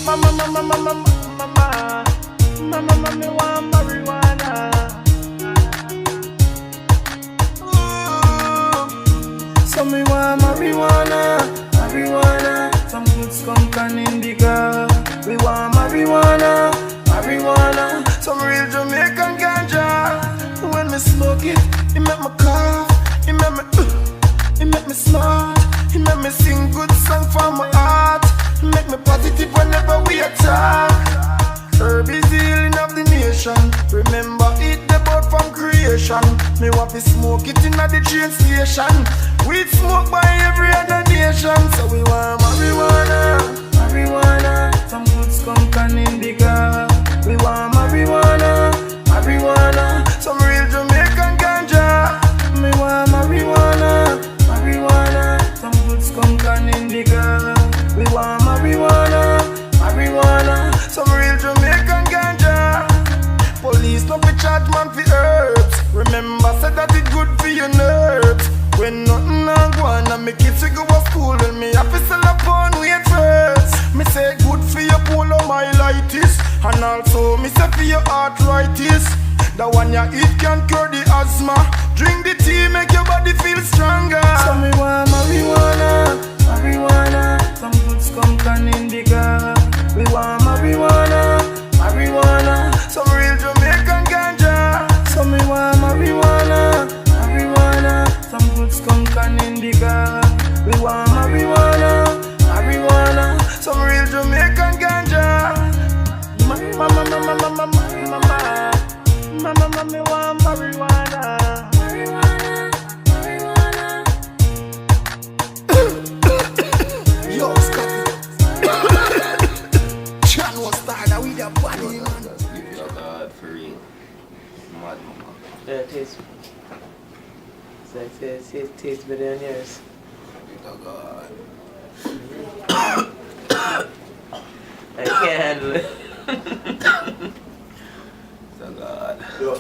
Mama, mama, mama, mama, mama, mama, me want marijuana. So me want marijuana, marijuana. Some good skunk and indica. We want marijuana, marijuana. Some real Jamaican ganja. When me smoke it, it make me cough, it make me smart, it make me sing good song from my heart, it make me positive whenever we attack. Herb is the healing of the nation. Remember it the boat from creation. Me want to smoke it in the train station. Weed smoke by every other nation. So we want marijuana, marijuana. Some good skunk and indica. We want marijuana, marijuana. Some real Jamaican ganja. Me want marijuana, marijuana. Some good skunk and indica. We want marijuana, marijuana. Some real Jamaican ganja. Police no be charge man for herbs. Remember said that it good for your nerves. When nothing a go on and me kids we go to school, and me have to sell upon wait first. Me say good for your polomyelitis, and also me say for your arthritis. The one you eat can cure the asthma. Drink the tea make your body feel stronger. So me want marijuana, marijuana. Some good skunk and indica. We want marijuana, marijuana. Some real Jamaican ganja. So me want marijuana, marijuana. Some good skunk and indica. We want marijuana, marijuana. Some real Jamaican ganja. Mama, mama, mama, mama, mama. Mama, mama, me want marijuana. Marijuana, marijuana. Yo, Scotty. Chan was started with a body, man. Give it a God for real. Mad mama. Yeah, it tastes. It's like it tastes better than yours. Give it a God. I can't handle it. It's a God. Yo.